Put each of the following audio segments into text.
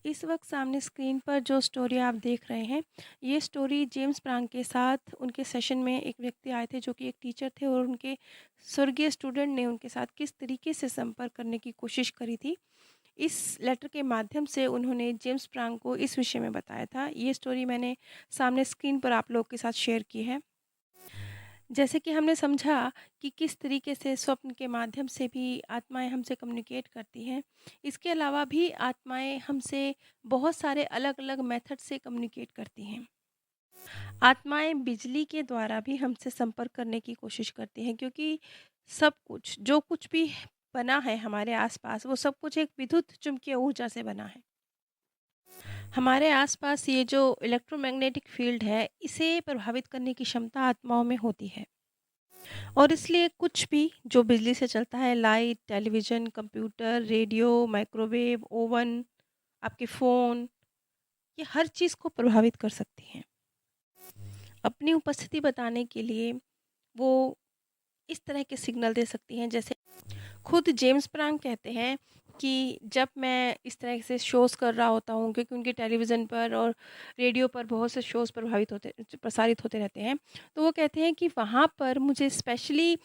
इस वक्त सामने स्क्रीन पर जो स्टोरी आप देख रहे हैं, ये स्टोरी जेम्स प्रांग के साथ उनके सेशन में एक व्यक्ति आए थे जो कि एक टीचर थे, और उनके स्वर्गीय स्टूडेंट ने उनके साथ किस तरीके से संपर्क करने की कोशिश करी थी। इस लेटर के माध्यम से उन्होंने जेम्स प्रांग को इस विषय में बताया था। ये स्टोरी मैंने सामने स्क्रीन पर आप लोग के साथ शेयर की है। जैसे कि हमने समझा कि किस तरीके से स्वप्न के माध्यम से भी आत्माएं हमसे कम्युनिकेट करती हैं। इसके अलावा भी आत्माएं हमसे बहुत सारे अलग-अलग मेथड से कम्युनिकेट करती हैं। आत्माएं बिजली के द्वारा भी हमसे संपर्क करने की कोशिश करती हैं, क्योंकि सब कुछ जो कुछ भी बना है हमारे आसपास, वो सब कुछ एक विद्युत चुम्बकीय ऊर्जा से बना है। हमारे आसपास ये जो इलेक्ट्रोमैग्नेटिक फील्ड है, इसे प्रभावित करने की क्षमता आत्माओं में होती है। और इसलिए कुछ भी जो बिजली से चलता है, light, television, computer, radio, microwave, oven, आपके फ़ोन, ये हर चीज़ को प्रभावित कर सकती हैं। अपनी उपस्थिति बताने के लिए वो इस तरह के सिग्नल दे सकती हैं। जैसे खुद जेम्स प्रांग कहते हैं कि जब मैं इस तरह से शोज़ कर रहा होता हूँ, क्योंकि उनके टेलीविज़न पर और रेडियो पर बहुत से शोज़ प्रसारित होते रहते हैं। तो वो कहते हैं कि वहाँ पर मुझे स्पेशली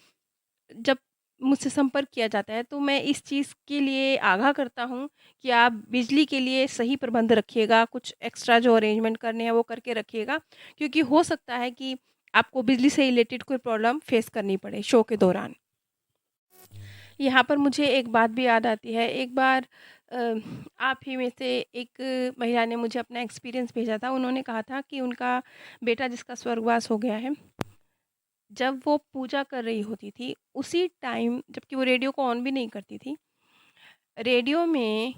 जब मुझसे संपर्क किया जाता है, तो मैं इस चीज़ के लिए आगाह करता हूँ कि आप बिजली के लिए सही प्रबंध रखिएगा, कुछ एक्स्ट्रा जो अरेंजमेंट करने हैं वो करके रखिएगा, क्योंकि हो सकता है कि आपको बिजली से रिलेटेड कोई प्रॉब्लम फेस करनी पड़े शो के दौरान। यहाँ पर मुझे एक बात भी याद आती है। एक बार आप ही में से एक महिला ने मुझे अपना एक्सपीरियंस भेजा था। उन्होंने कहा था कि उनका बेटा, जिसका स्वर्गवास हो गया है, जब वो पूजा कर रही होती थी, उसी टाइम, जबकि वो रेडियो को ऑन भी नहीं करती थी, रेडियो में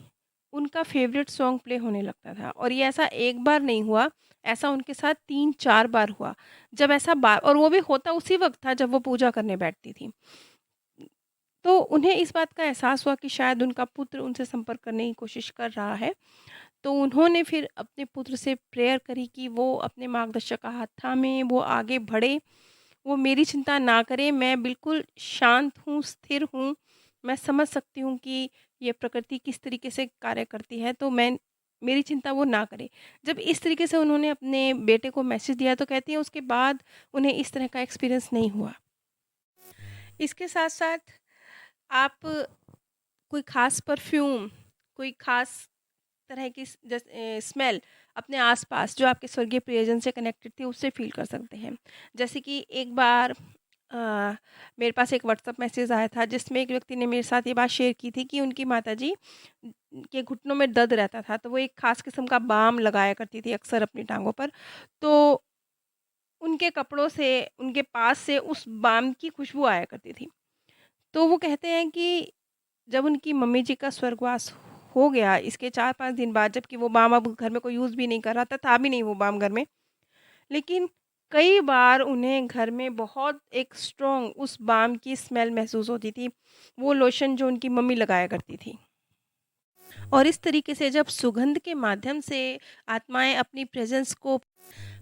उनका फ़ेवरेट सॉन्ग प्ले होने लगता था। और ये ऐसा एक बार नहीं हुआ, ऐसा उनके साथ 3-4 बार हुआ। जब ऐसा बार, और वो भी होता उसी वक़्त था जब वो पूजा करने बैठती थी। तो उन्हें इस बात का एहसास हुआ कि शायद उनका पुत्र उनसे संपर्क करने की कोशिश कर रहा है। तो उन्होंने फिर अपने पुत्र से प्रेयर करी कि वो अपने मार्गदर्शक का हाथ थामे, वो आगे बढ़े, वो मेरी चिंता ना करे, मैं बिल्कुल शांत हूँ, स्थिर हूँ, मैं समझ सकती हूँ कि ये प्रकृति किस तरीके से कार्य करती है, तो मैं मेरी चिंता वो ना करे। जब इस तरीके से उन्होंने अपने बेटे को मैसेज दिया, तो कहती हैं उसके बाद उन्हें इस तरह का एक्सपीरियंस नहीं हुआ। इसके साथ-साथ आप कोई ख़ास परफ्यूम, कोई ख़ास तरह की स्मेल अपने आस-पास जो आपके स्वर्गीय प्रियजन से कनेक्टेड थी, उससे फ़ील कर सकते हैं। जैसे कि एक बार अ, मेरे पास एक व्हाट्सएप मैसेज आया था, जिसमें एक व्यक्ति ने मेरे साथ ये बात शेयर की थी कि उनकी माताजी के घुटनों में दर्द रहता था, तो वो एक ख़ास किस्म का बाम लगाया करती थी अक्सर अपनी टाँगों पर। तो उनके कपड़ों से, उनके पास से उस बाम की खुशबू आया करती थी। तो वो कहते हैं कि जब उनकी मम्मी जी का स्वर्गवास हो गया, इसके 4-5 दिन बाद, जबकि वो बाम अब घर में कोई यूज़ भी नहीं कर रहा था भी नहीं वो बाम घर में। लेकिन कई बार उन्हें घर में बहुत एक स्ट्रॉन्ग उस बाम की स्मेल महसूस होती थी, वो लोशन जो उनकी मम्मी लगाया करती थी। और इस तरीके से जब सुगंध के माध्यम से आत्माएँ अपनी प्रेज़ेंस को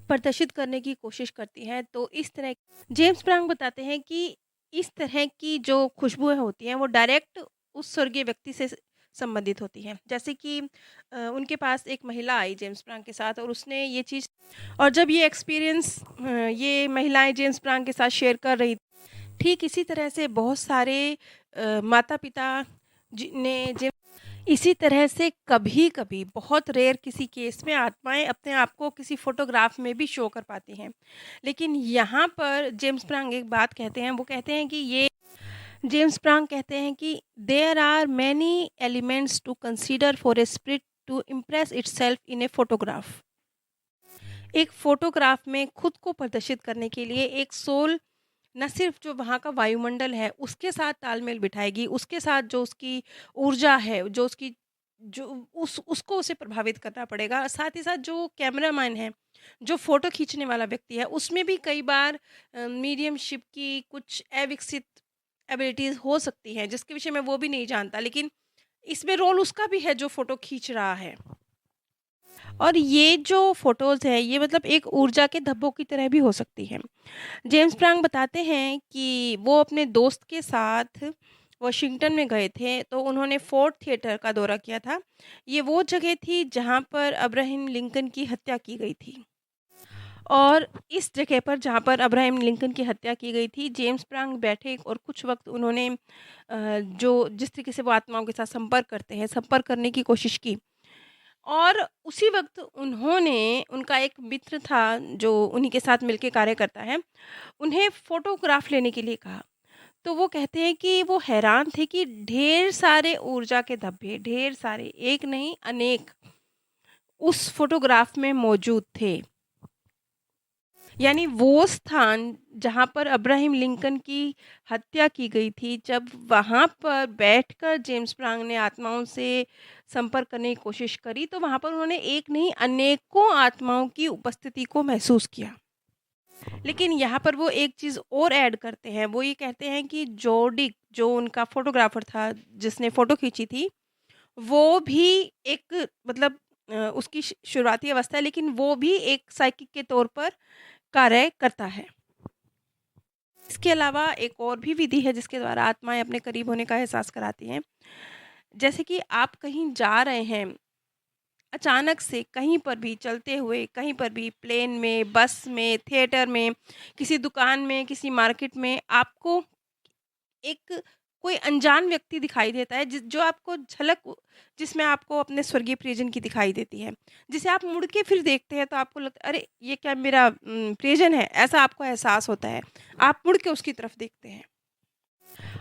प्रदर्शित करने की कोशिश करती हैं, तो इस तरह जेम्स फ्रांक बताते हैं कि इस तरह की जो खुशबुएँ होती हैं, वो डायरेक्ट उस स्वर्गीय व्यक्ति से संबंधित होती हैं। जैसे कि उनके पास एक महिला आई जेम्स फ्रांक के साथ, और उसने ये चीज़, और जब ये एक्सपीरियंस ये महिलाएँ जेम्स फ्रांक के साथ शेयर कर रही, ठीक इसी तरह से बहुत सारे माता-पिता ने जेम्स, इसी तरह से कभी-कभी बहुत रेयर किसी केस में आत्माएँ अपने आप को किसी फ़ोटोग्राफ में भी शो कर पाती हैं। लेकिन यहाँ पर जेम्स प्रांग एक बात कहते हैं, वो कहते हैं कि ये जेम्स प्रांग कहते हैं कि there are many elements to consider for a spirit to impress itself in a photograph. एक फ़ोटोग्राफ में खुद को प्रदर्शित करने के लिए एक सोल ना सिर्फ़ जो वहाँ का वायुमंडल है, उसके साथ तालमेल बिठाएगी, उसके साथ जो उसकी ऊर्जा है, जो उसकी जो उस उसको उसे प्रभावित करना पड़ेगा। साथ ही साथ जो कैमरामैन है, जो फ़ोटो खींचने वाला व्यक्ति है, उसमें भी कई बार मीडियमशिप की कुछ अविकसित एबिलिटीज़ हो सकती हैं, जिसके विषय में वो भी नहीं जानता। लेकिन इसमें रोल उसका भी है जो फ़ोटो खींच रहा है। और ये जो फ़ोटोज़ हैं, ये मतलब एक ऊर्जा के धब्बों की तरह भी हो सकती हैं। जेम्स फ्रांक बताते हैं कि वो अपने दोस्त के साथ वाशिंगटन में गए थे, तो उन्होंने फोर्ड थिएटर का दौरा किया था। ये वो जगह थी जहाँ पर अब्राहम लिंकन की हत्या की गई थी। और इस जगह पर जहाँ पर अब्राहम लिंकन की हत्या की गई थी, जेम्स प्रांग बैठे और कुछ वक़्त उन्होंने जो जिस तरीके से वो आत्माओं के साथ संपर्क करते हैं, संपर्क करने की कोशिश की। और उसी वक़्त उन्होंने उनका एक मित्र था जो उन्हीं के साथ मिलके कार्य करता है, उन्हें फ़ोटोग्राफ लेने के लिए कहा। तो वो कहते हैं कि वो हैरान थे कि ढेर सारे ऊर्जा के धब्बे, ढेर सारे, एक नहीं अनेक, उस फ़ोटोग्राफ में मौजूद थे। यानी वो स्थान जहाँ पर अब्राहम लिंकन की हत्या की गई थी, जब वहाँ पर बैठकर जेम्स प्रांग ने आत्माओं से संपर्क करने की कोशिश करी, तो वहाँ पर उन्होंने एक नहीं अनेकों आत्माओं की उपस्थिति को महसूस किया। लेकिन यहाँ पर वो एक चीज़ और ऐड करते हैं, वो ये कहते हैं कि जोडिक जो उनका फ़ोटोग्राफ़र था, जिसने फ़ोटो खींची थी, वो भी एक मतलब उसकी शुरुआती अवस्था है, लेकिन वो भी एक साइकिक के तौर पर कार्य करता है। इसके अलावा एक और भी विधि है जिसके द्वारा आत्माएँ अपने करीब होने का एहसास कराती हैं। जैसे कि आप कहीं जा रहे हैं, अचानक से कहीं पर भी चलते हुए, कहीं पर भी प्लेन में, बस में, थिएटर में, किसी दुकान में, किसी मार्केट में आपको एक कोई अनजान व्यक्ति दिखाई देता है जो आपको जिसमें आपको अपने स्वर्गीय प्रियजन की दिखाई देती है। जिसे आप मुड़ के फिर देखते हैं तो आपको लगता है अरे! ये क्या मेरा प्रियजन है? ऐसा आपको एहसास होता है। आप मुड़ के उसकी तरफ देखते हैं।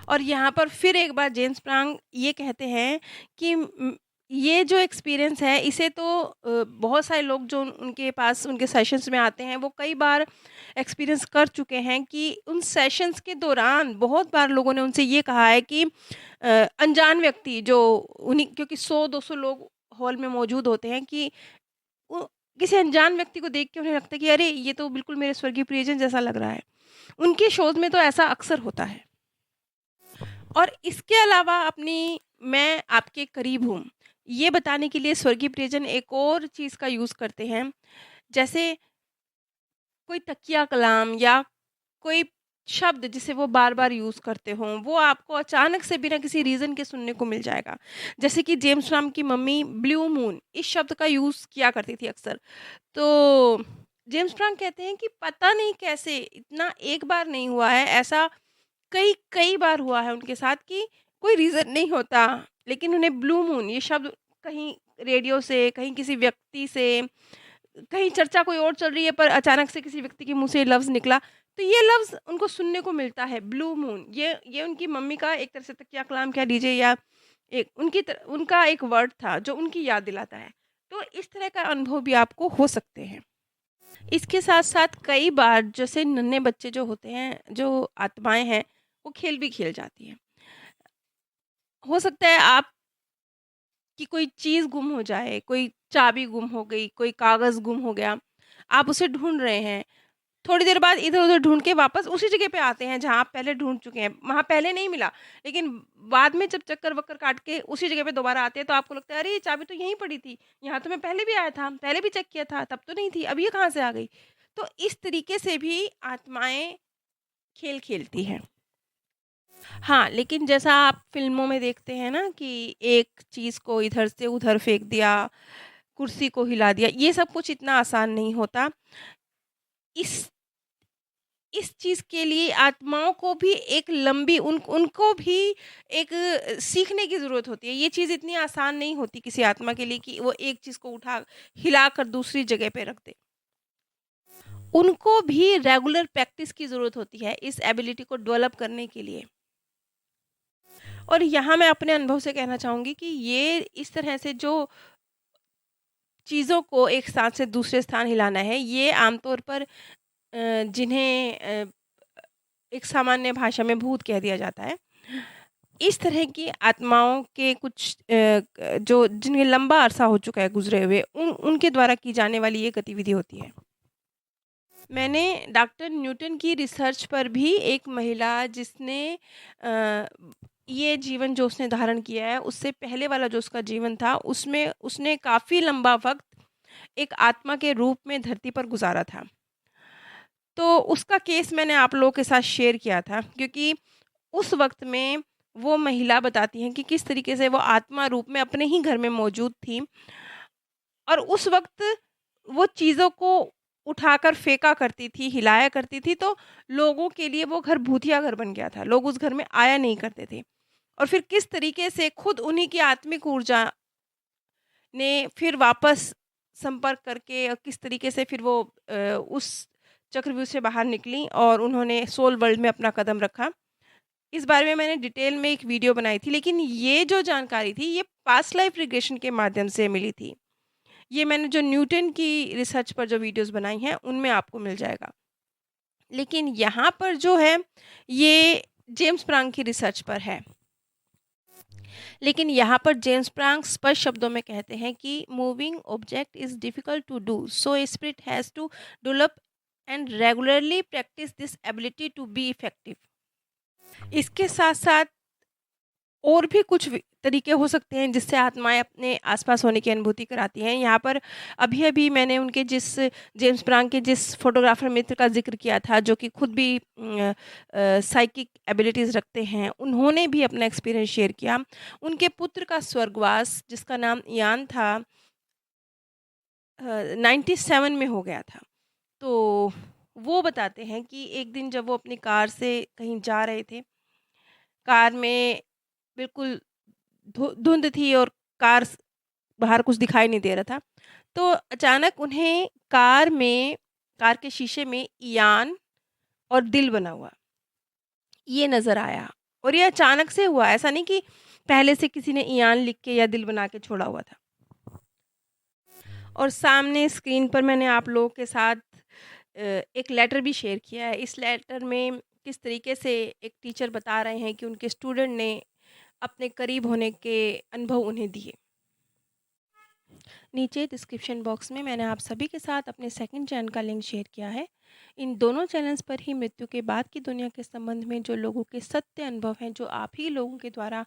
और यहाँ पर फिर एक बार जेम्स प्रांग ये कहते हैं कि ये जो एक्सपीरियंस है इसे तो बहुत सारे लोग जो उनके पास उनके सेशंस में आते हैं वो कई बार एक्सपीरियंस कर चुके हैं कि उन सेशंस के दौरान बहुत बार लोगों ने उनसे ये कहा है कि अनजान व्यक्ति जो उन्हीं क्योंकि 100-200 लोग हॉल में मौजूद होते हैं कि वो किसी अनजान व्यक्ति को देख के उन्हें लगता है कि अरे ये तो बिल्कुल मेरे स्वर्गीय प्रियजन जैसा लग रहा है। उनके शोज़ में तो ऐसा अक्सर होता है। और इसके अलावा अपनी मैं आपके करीब हूँ, ये बताने के लिए स्वर्गीय प्रियजन एक और चीज़ का यूज़ करते हैं। जैसे कोई तकिया कलाम या कोई शब्द जिसे वो बार-बार यूज़ करते हों, वो आपको अचानक से बिना किसी रीज़न के सुनने को मिल जाएगा। जैसे कि जेम्स फ्राम की मम्मी ब्लू मून इस शब्द का यूज़ किया करती थी अक्सर। तो जेम्स फ्रांक कहते हैं कि पता नहीं कैसे इतना एक बार नहीं हुआ है, ऐसा कई बार हुआ है उनके साथ कि कोई रीज़न नहीं होता, लेकिन उन्हें ब्लू मून ये शब्द कहीं रेडियो से, कहीं किसी व्यक्ति से, कहीं चर्चा कोई और चल रही है पर अचानक से किसी व्यक्ति के मुँह से ये लफ्ज़ निकला, तो ये लफ्ज़ उनको सुनने को मिलता है ब्लू मून। ये उनकी मम्मी का एक तरह से तकिया कलाम कह लीजिए या एक उनका एक वर्ड था जो उनकी याद दिलाता है। तो इस तरह का अनुभव भी आपको हो सकते हैं। इसके साथ-साथ कई बार जैसे नन्हे बच्चे जो होते हैं, जो आत्माएँ हैं, वो खेल भी खेल जाती हैं। हो सकता है आप की कोई चीज़ गुम हो जाए, कोई चाबी गुम हो गई, कोई कागज़ गुम हो गया, आप उसे ढूँढ रहे हैं। थोड़ी देर बाद इधर-उधर ढूँढ के वापस उसी जगह पे आते हैं जहाँ आप पहले ढूँढ चुके हैं। वहाँ पहले नहीं मिला, लेकिन बाद में जब चक्कर-वक्कर काट के उसी जगह पे दोबारा आते हैं तो आपको लगता है अरे! ये चाबी तो यहीं पड़ी थी, यहाँ तो मैं पहले भी आया था, पहले भी चेक किया था, तब तो नहीं थी, अब ये कहाँ से आ गई? तो इस तरीके से भी आत्माएँ खेल खेलती हैं। हाँ, लेकिन जैसा आप फ़िल्मों में देखते हैं ना कि एक चीज़ को इधर से उधर फेंक दिया, कुर्सी को हिला दिया, ये सब कुछ इतना आसान नहीं होता। इस इस चीज़ के लिए आत्माओं को भी एक लंबी उनको भी एक सीखने की ज़रूरत होती है। ये चीज़ इतनी आसान नहीं होती किसी आत्मा के लिए कि वो एक चीज़ को उठा हिलाकर दूसरी जगह पे रख दे। उनको भी रेगुलर प्रैक्टिस की ज़रूरत होती है इस एबिलिटी को डेवलप करने के लिए। और यहाँ मैं अपने अनुभव से कहना चाहूँगी कि ये इस तरह से जो चीज़ों को एक स्थान से दूसरे स्थान हिलाना है, ये आमतौर पर जिन्हें एक सामान्य भाषा में भूत कह दिया जाता है। इस तरह की आत्माओं के कुछ जो जिन्हें लंबा अरसा हो चुका है गुज़रे हुए, उनके द्वारा की जाने वाली ये गतिविधि होती है। मैंने डॉक्टर न्यूटन की रिसर्च पर भी एक महिला जिसने अ, ये जीवन जो उसने धारण किया है, उससे पहले वाला जो उसका जीवन था, उसमें उसने काफ़ी लंबा वक़्त एक आत्मा के रूप में धरती पर गुज़ारा था। तो उसका केस मैंने आप लोगों के साथ शेयर किया था क्योंकि उस वक़्त में वो महिला बताती हैं कि किस तरीके से वो आत्मा रूप में अपने ही घर में मौजूद थी और उस वक़्त वो चीज़ों को उठाकर फेंका करती थी, हिलाया करती थी, तो लोगों के लिए वो घर भूतिया घर बन गया था। लोग उस घर में आया नहीं करते थे और फिर किस तरीके से खुद उन्हीं की आत्मिक ऊर्जा ने फिर वापस संपर्क करके और किस तरीके से फिर वो उस चक्रव्यूह से बाहर निकलीं और उन्होंने सोल वर्ल्ड में अपना कदम रखा। इस बारे में मैंने डिटेल में एक वीडियो बनाई थी, लेकिन ये जो जानकारी थी, ये पास्ट लाइफ रिग्रेशन के माध्यम से मिली थी। ये मैंने जो न्यूटन की रिसर्च पर जो वीडियोज़ बनाई हैं, उनमें आपको मिल जाएगा। लेकिन यहाँ पर जो है, ये जेम्स प्रांग की रिसर्च पर है। लेकिन यहाँ पर जेम्स प्रांग स्पष्ट शब्दों में कहते हैं कि moving object is difficult to do, so spirit has to develop and regularly practice this ability to be effective. इसके साथ-साथ और भी कुछ तरीके हो सकते हैं जिससे आत्माएँ अपने आस-पास होने की अनुभूति कराती हैं। यहाँ पर अभी-अभी मैंने उनके जेम्स प्रांग के जिस फ़ोटोग्राफ़र मित्र का ज़िक्र किया था, जो कि खुद भी साइकिक एबिलिटीज़ रखते हैं, उन्होंने भी अपना एक्सपीरियंस शेयर किया। उनके पुत्र का स्वर्गवास, जिसका नाम इयान था, 97 में हो गया था। तो वो बताते हैं कि एक दिन जब वो अपनी कार से कहीं जा रहे थे, कार में बिल्कुल धुंध थी और कार बाहर कुछ दिखाई नहीं दे रहा था। तो अचानक उन्हें कार के शीशे में इयान और दिल बना हुआ, ये नज़र आया और ये अचानक से हुआ, ऐसा नहीं कि पहले से किसी ने इयान लिख के या दिल बना के छोड़ा हुआ था। और सामने स्क्रीन पर मैंने आप लोगों के साथ एक लेटर भी शेयर किया है। इस लेटर में किस तरीके से एक टीचर बता रहे हैं कि उनके स्टूडेंट ने अपने करीब होने के अनुभव उन्हें दिए। नीचे डिस्क्रिप्शन बॉक्स में मैंने आप सभी के साथ अपने सेकंड चैनल का लिंक शेयर किया है। इन दोनों चैनल्स पर ही मृत्यु के बाद की दुनिया के संबंध में जो लोगों के सत्य अनुभव हैं, जो आप ही लोगों के द्वारा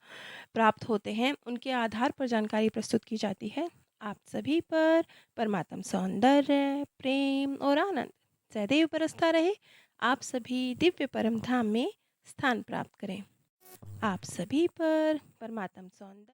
प्राप्त होते हैं, उनके आधार पर जानकारी प्रस्तुत की जाती है। आप सभी पर परमात्म सौंदर्य, प्रेम और आनंद सदैव बरसता रहे। आप सभी दिव्य परम धाम में स्थान प्राप्त करें। आप सभी पर परमात्म सौंदर्य